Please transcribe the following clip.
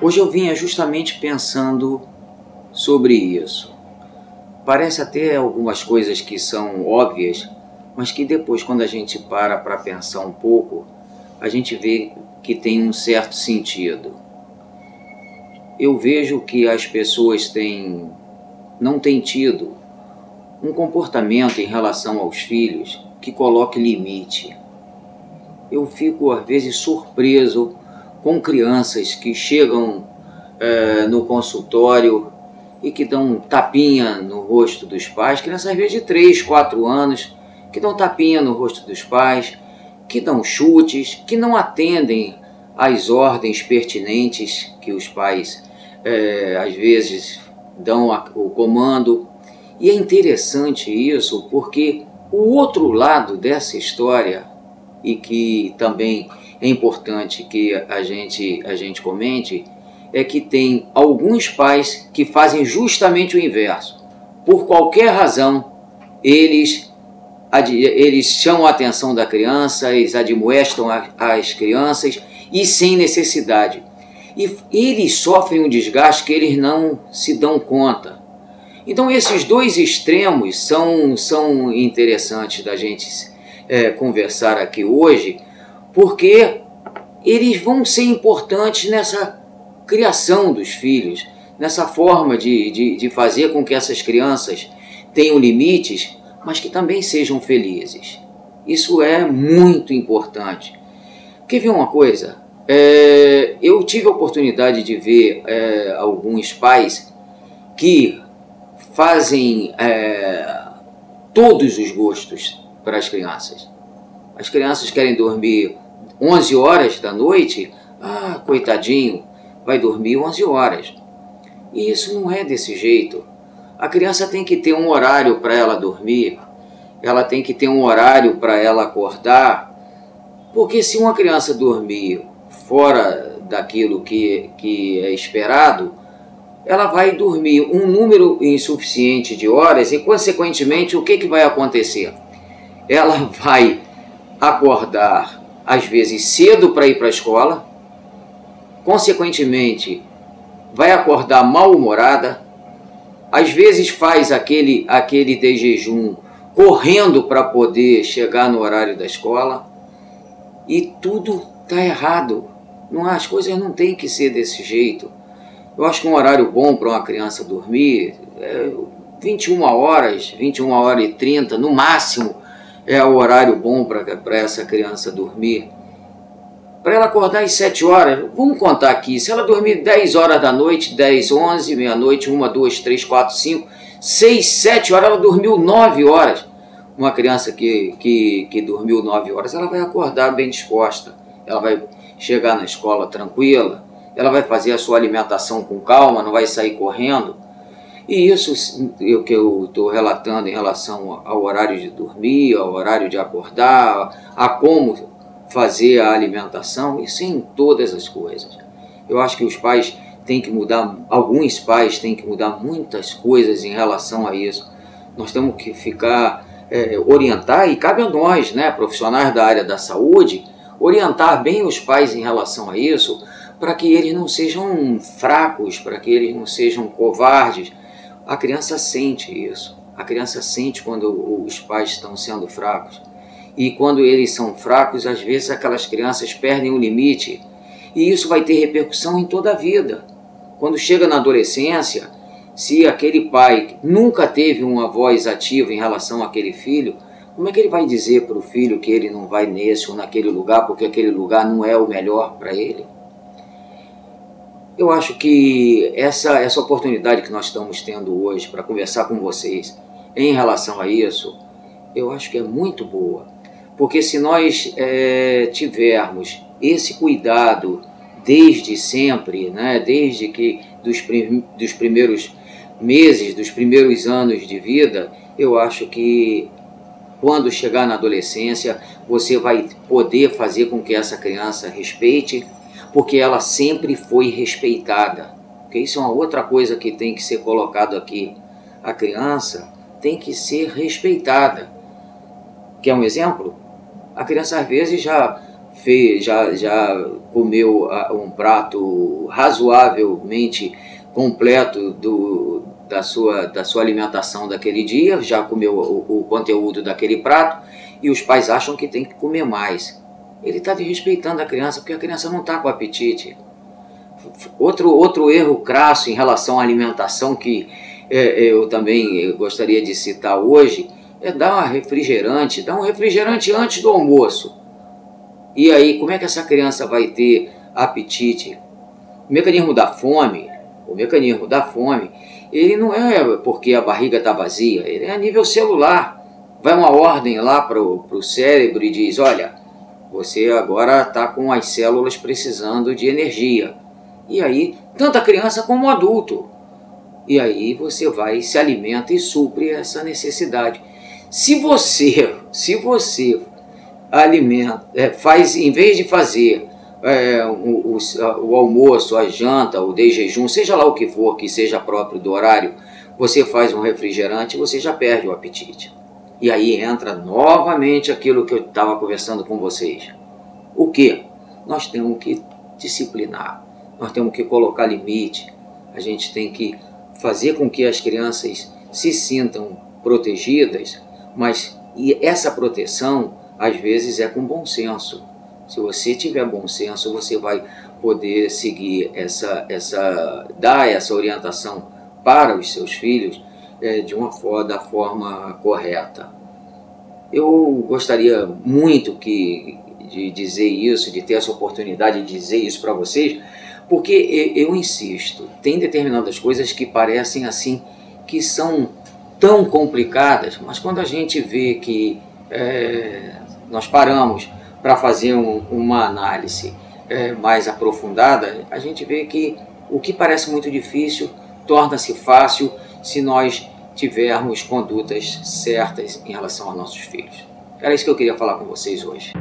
Hoje eu vinha justamente pensando sobre isso. Parece até algumas coisas que são óbvias, mas que depois, quando a gente para pensar um pouco, a gente vê que tem um certo sentido. Eu vejo que as pessoas não têm tido um comportamento em relação aos filhos que coloque limite. Eu fico, às vezes, surpreso com crianças que chegam no consultório e que dão um tapinha no rosto dos pais, crianças às vezes de 3, 4 anos, que dão tapinha no rosto dos pais, que dão chutes, que não atendem às ordens pertinentes que os pais às vezes dão o comando. E é interessante isso porque o outro lado dessa história, e que também é importante que a gente comente, é que tem alguns pais que fazem justamente o inverso. Por qualquer razão, eles chamam a atenção da criança, eles admoestam as crianças e sem necessidade. E eles sofrem um desgaste que eles não se dão conta. Então esses dois extremos são interessantes da gente conversar aqui hoje, porque eles vão ser importantes nessa criação dos filhos, nessa forma de fazer com que essas crianças tenham limites, mas que também sejam felizes. Isso é muito importante. Quer ver uma coisa? Eu tive a oportunidade de ver alguns pais que fazem todos os gostos para as crianças. As crianças querem dormir 11 horas da noite, coitadinho, vai dormir 11 horas. E isso não é desse jeito. A criança tem que ter um horário para ela dormir, ela tem que ter um horário para ela acordar, porque se uma criança dormir fora daquilo que é esperado, ela vai dormir um número insuficiente de horas e, consequentemente, o que vai acontecer? Ela vai acordar, às vezes, cedo para ir para a escola, consequentemente, vai acordar mal-humorada, às vezes faz aquele de jejum correndo para poder chegar no horário da escola, e tudo está errado. As coisas não têm que ser desse jeito. Eu acho que um horário bom para uma criança dormir é 21 horas, 21 horas e 30, no máximo, é o horário bom para essa criança dormir. Para ela acordar às 7 horas, vamos contar aqui, se ela dormir 10 horas da noite, 10, 11, meia-noite, 1, 2, 3, 4, 5, 6, 7 horas, ela dormiu 9 horas. Uma criança que dormiu 9 horas, ela vai acordar bem disposta, ela vai chegar na escola tranquila, ela vai fazer a sua alimentação com calma, não vai sair correndo. E isso que eu estou relatando em relação ao horário de dormir, ao horário de acordar, a como fazer a alimentação, isso em todas as coisas. Eu acho que os pais têm que mudar, alguns pais têm que mudar muitas coisas em relação a isso. Nós temos que orientar, e cabe a nós, profissionais da área da saúde, orientar bem os pais em relação a isso, para que eles não sejam fracos, para que eles não sejam covardes. A criança sente isso. A criança sente quando os pais estão sendo fracos. E quando eles são fracos, às vezes aquelas crianças perdem o limite. E isso vai ter repercussão em toda a vida. Quando chega na adolescência, se aquele pai nunca teve uma voz ativa em relação àquele filho, como é que ele vai dizer para o filho que ele não vai nesse ou naquele lugar, porque aquele lugar não é o melhor para ele? Eu acho que essa oportunidade que nós estamos tendo hoje para conversar com vocês em relação a isso, eu acho que é muito boa. Porque se nós tivermos esse cuidado desde sempre, desde que dos primeiros meses, dos primeiros anos de vida, eu acho que quando chegar na adolescência, você vai poder fazer com que essa criança respeite, porque ela sempre foi respeitada. Porque isso é uma outra coisa que tem que ser colocado aqui. A criança tem que ser respeitada. Quer um exemplo? A criança às vezes já já comeu um prato razoavelmente completo da sua alimentação daquele dia, já comeu o conteúdo daquele prato, e os pais acham que tem que comer mais. Ele está desrespeitando a criança, porque a criança não está com apetite. Outro erro crasso em relação à alimentação que eu também gostaria de citar hoje é dar um refrigerante antes do almoço. E aí, como é que essa criança vai ter apetite? O mecanismo da fome, ele não é porque a barriga está vazia, ele é a nível celular. Vai uma ordem lá para o cérebro e diz, olha, você agora está com as células precisando de energia. E aí, tanto a criança como o adulto. E aí você vai, se alimenta e supre essa necessidade. Se você alimenta, faz, em vez de fazer o almoço, a janta, o de jejum, seja lá o que for que seja próprio do horário, você faz um refrigerante, você já perde o apetite. E aí entra novamente aquilo que eu estava conversando com vocês. O que? Nós temos que disciplinar, nós temos que colocar limite, a gente tem que fazer com que as crianças se sintam protegidas, mas essa proteção às vezes é com bom senso. Se você tiver bom senso, você vai poder seguir dar essa orientação para os seus filhos da forma correta. Eu gostaria muito de dizer isso, de ter essa oportunidade de dizer isso para vocês, porque eu insisto, tem determinadas coisas que parecem assim, que são tão complicadas, mas quando a gente vê que nós paramos para fazer uma análise mais aprofundada, a gente vê que o que parece muito difícil torna-se fácil se nós tivermos condutas certas em relação aos nossos filhos. Era isso que eu queria falar com vocês hoje.